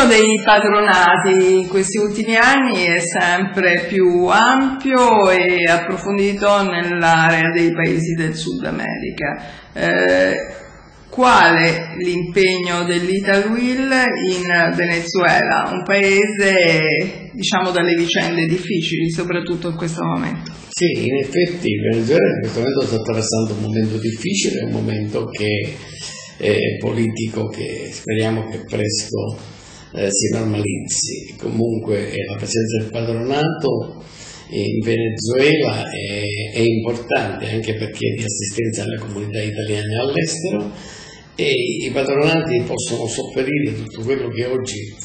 dei patronati in questi ultimi anni è sempre più ampio e approfondito nell'area dei paesi del Sud America. Quale l'impegno dell'Italwill in Venezuela, un paese, diciamo, dalle vicende difficili, soprattutto in questo momento? Sì, in effetti il Venezuela in questo momento sta attraversando un momento difficile, un momento che è politico, che speriamo che presto si normalizzi. Comunque la presenza del patronato in Venezuela è importante anche perché è di assistenza alle comunità italiane all'estero, e i patronati possono sopperire tutto quello che oggi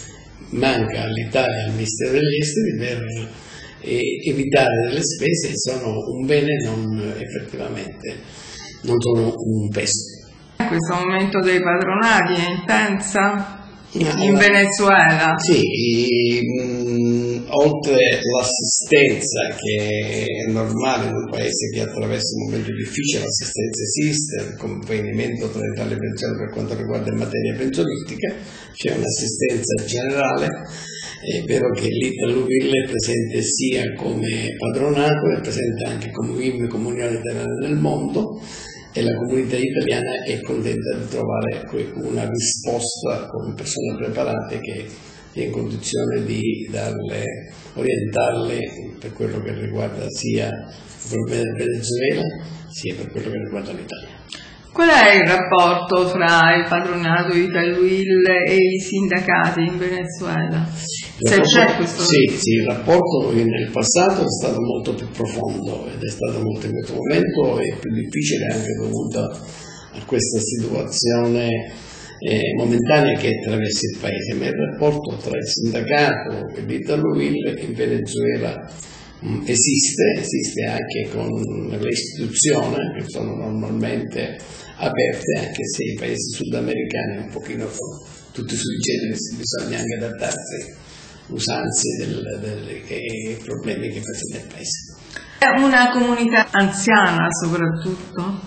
manca all'Italia, al Ministero degli Esteri, per evitare delle spese che sono un bene, effettivamente non sono un peso. Questo momento dei patronati è intensa in Venezuela? Sì, oltre l'assistenza che è normale in un paese che attraversa un momento difficile, l'assistenza esiste, il convenimento tra Italia e Venezuela per quanto riguarda in materia pensionistica, c'è un'assistenza generale. È vero che l'Italwill è presente sia come patronato, è presente anche come UIM, Comunione Italiana nel Mondo, e la comunità italiana è contenta di trovare una risposta con persone preparate che è in condizione di orientarle per quello che riguarda sia il problema del Venezuela sia per quello che riguarda l'Italia. Qual è il rapporto fra il patronato Italwill e i sindacati in Venezuela? Sì, il rapporto nel passato è stato molto più profondo ed è stato molto, in questo momento è più difficile anche dovuto a questa situazione momentanea che attraversa il paese, ma il rapporto tra il sindacato e l'Italwill in Venezuela esiste anche con le istituzioni che sono normalmente aperte, anche se i paesi sudamericani un pochino sono tutti sui generis, bisogna anche adattarsi usanze e problemi che facciano nel paese. È una comunità anziana soprattutto?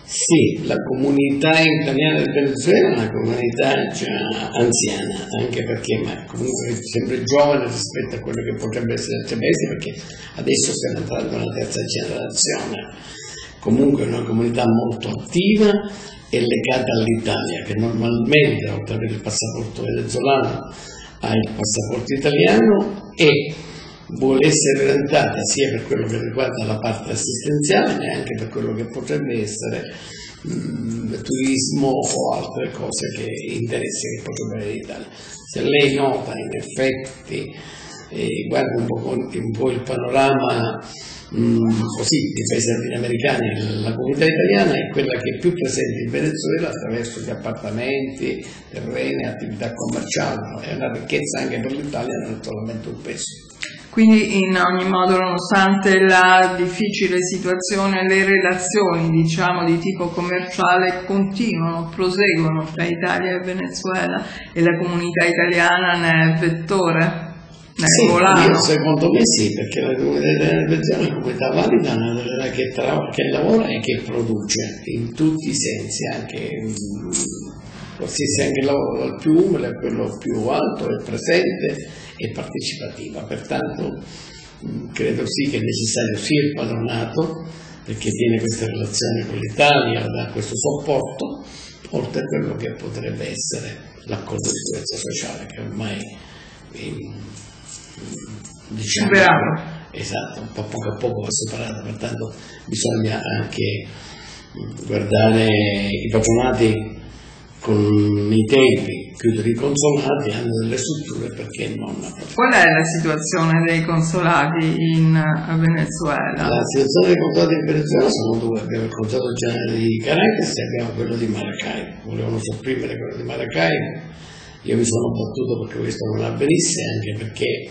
Sì, la comunità italiana del Venezuela è una comunità già anziana, anche perché comunque è sempre giovane rispetto a quello che potrebbe essere altri paesi, perché adesso stiamo entrando nella terza generazione. Comunque è una comunità molto attiva e legata all'Italia, che normalmente, oltre ad avere il passaporto venezuelano, ha il passaporto italiano e vuole essere orientata sia per quello che riguarda la parte assistenziale, ma anche per quello che potrebbe essere turismo o altre cose che interessa che potrebbe avere l'Italia. Se lei nota, in effetti, guarda un po' il panorama così dei paesi latinoamericani, la comunità italiana è quella che è più presente in Venezuela attraverso gli appartamenti, terreni, attività commerciali. È una ricchezza anche per l'Italia, non è solamente un peso. Quindi in ogni modo, nonostante la difficile situazione, le relazioni, diciamo, di tipo commerciale proseguono tra Italia e Venezuela, e la comunità italiana ne è vettore? Sì, secondo me sì, perché la comunità italiana è una comunità valida, che lavora e che produce in tutti i sensi, anche qualsiasi anche il lavoro dal più umile a quello più alto, è presente e partecipativa. Pertanto credo sì che è necessario sia il patronato, perché tiene queste relazioni con l'Italia, dà questo supporto, oltre a quello che potrebbe essere l'accordo di sicurezza sociale, che ormai diciamo, esatto, un po' poco a poco va separato, pertanto bisogna anche guardare i patronati con i tempi, chiudere i consolati, hanno delle strutture, perché non. Qual è la situazione dei consolati in Venezuela? La situazione dei consolati in Venezuela sono due: abbiamo il consolato generale di Caracas e abbiamo quello di Maracaibo. Volevano sopprimere quello di Maracaibo, io mi sono battuto perché questo non avvenisse, anche perché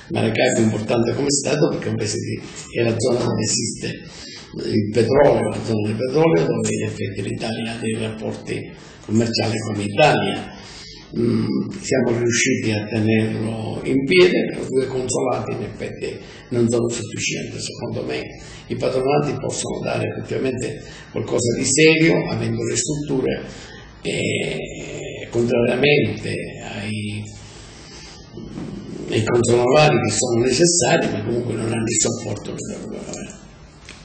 Maracaibo è importante come Stato, perché è la zona dove esiste il petrolio, la zona del petrolio, dove in effetti l'Italia ha dei rapporti commerciali con l'Italia. Siamo riusciti a tenerlo in piedi, però due consolati in effetti non sono sufficienti. Secondo me i patronati possono dare effettivamente qualcosa di serio, avendo le strutture, e contrariamente i consolari che sono necessari, ma comunque non hanno il supporto che dovrebbero avere.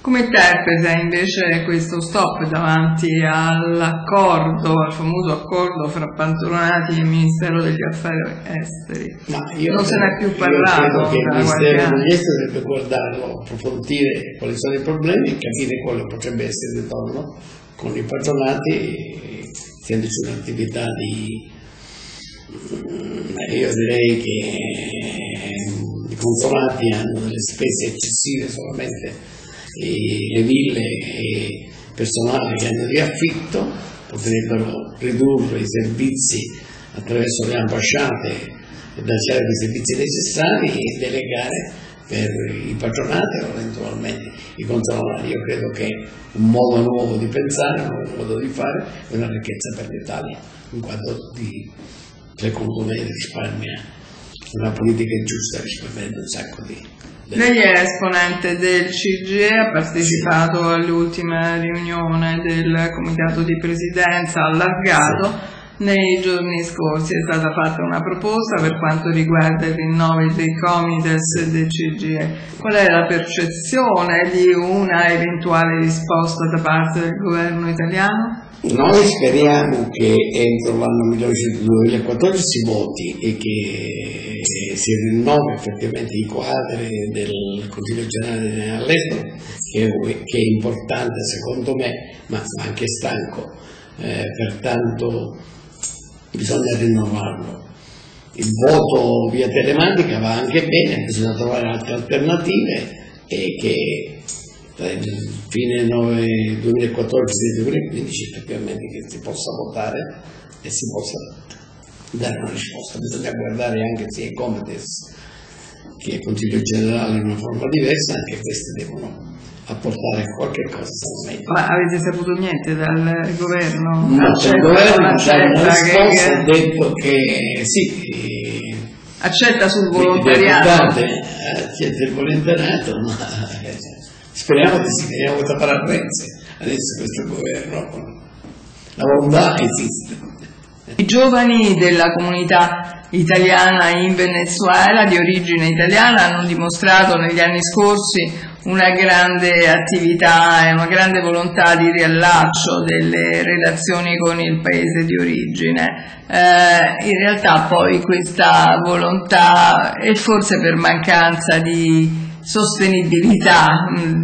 Come interpreta invece questo stop davanti all'accordo, al famoso accordo fra Patronati e il Ministero degli Affari Esteri? Non se n'è più parlato. Io credo che il Ministero degli Esteri dovrebbe guardarlo, approfondire quali sono i problemi e capire quale potrebbe essere il ritorno con i patronati, essendoci un'attività io direi che i consolati hanno delle spese eccessive solamente, le ville e il personale che hanno di affitto potrebbero ridurre i servizi attraverso le ambasciate e lasciare i servizi necessari e delegare per i patronati o eventualmente i consolati. Io credo che un modo nuovo di pensare, un nuovo modo di fare è una ricchezza per l'Italia, in quanto secondo me risparmia, una politica giusta risparmia un sacco di... Lei è esponente del CGIE, ha partecipato all'ultima riunione del comitato di presidenza allargato. Nei giorni scorsi è stata fatta una proposta per quanto riguarda il rinnovo dei comites del CGIE. Qual è la percezione di una eventuale risposta da parte del governo italiano? Noi speriamo che entro l'anno 2014 si voti e che si rinnovi effettivamente i quadri del Consiglio Generale all'estero, che è importante secondo me, ma anche stanco, pertanto bisogna rinnovarlo. Il voto via telematica va anche bene, bisogna trovare altre alternative e che fine 2014 e 2015 effettivamente che si possa votare e si possa dare una risposta. Bisogna guardare anche sia i comites che il Consiglio Generale in una forma diversa, anche questi devono apportare qualche cosa. Ma avete saputo niente dal governo? No, il governo ha detto che sì, accetta sul volontariato. Accetta il volontariato, ma speriamo che si crea vota per Renzi. Adesso questo governo, la volontà esiste. I giovani della comunità italiana in Venezuela, di origine italiana, hanno dimostrato negli anni scorsi una grande attività e una grande volontà di riallaccio delle relazioni con il paese di origine. In realtà poi questa volontà, e forse per mancanza di sostenibilità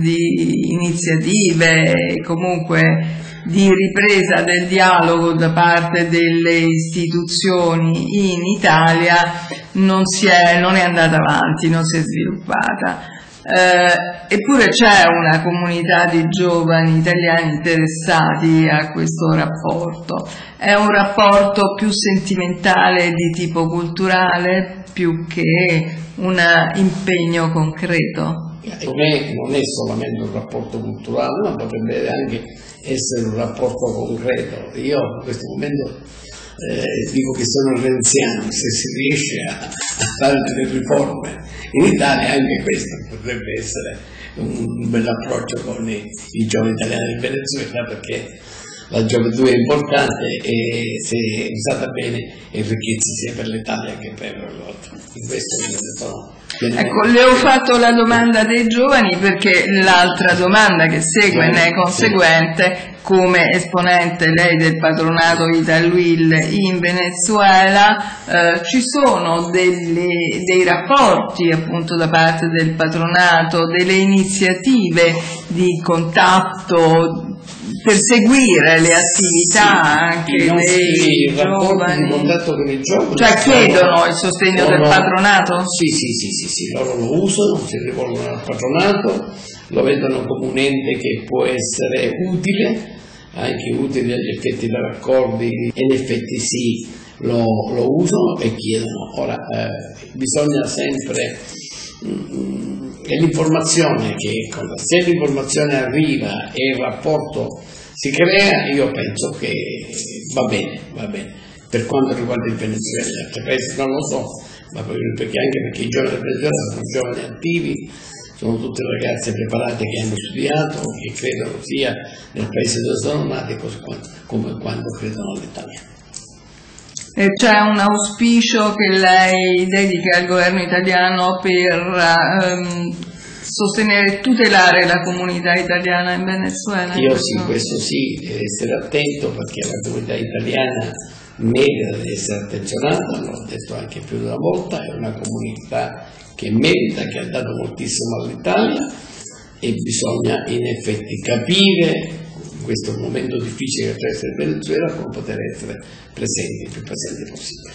di iniziative, comunque di ripresa del dialogo da parte delle istituzioni in Italia, non è andata avanti, non si è sviluppata. Eppure c'è una comunità di giovani italiani interessati a questo rapporto. È un rapporto più sentimentale di tipo culturale più che un impegno concreto? Per me non è solamente un rapporto culturale, ma potrebbe anche essere un rapporto concreto. Io in questo momento dico che sono renziano, se si riesce a fare delle riforme in Italia anche questo potrebbe essere un bel approccio con i giovani italiani in Venezuela, perché la gioventù è importante e se usata bene è ricchezza sia per l'Italia che per l'altro. In questo ecco, le ho fatto la domanda dei giovani perché l'altra domanda che segue ne è conseguente. Come esponente lei del patronato Italwil in Venezuela, ci sono dei rapporti appunto da parte del patronato, delle iniziative di contatto per seguire le attività anche dei giovani, con i giovani, cioè chiedono il sostegno del patronato? Sì, loro lo usano, si rivolgono al patronato, lo vedono come un ente che può essere utile, anche utile agli effetti dei raccordi, e in effetti sì, lo usano e chiedono. Ora bisogna sempre è l'informazione che se l'informazione arriva e il rapporto si crea, io penso che va bene. Per quanto riguarda il Venezuela, altri paesi non lo so, ma anche perché i giovani del Venezuela sono giovani attivi, sono tutte ragazze preparate che hanno studiato, che credono sia nel paese dove sono nati come quando credono all'Italia. E c'è un auspicio che lei dedica al governo italiano per sostenere e tutelare la comunità italiana in Venezuela? Io sì, questo sì, essere attento, perché la comunità italiana merita di essere attenzionata, l'ho detto anche più di una volta, è una comunità che merita, che ha dato moltissimo all'Italia, e bisogna in effetti capire in questo momento difficile che attraversa il Venezuela come poter essere presenti, il più presenti possibile.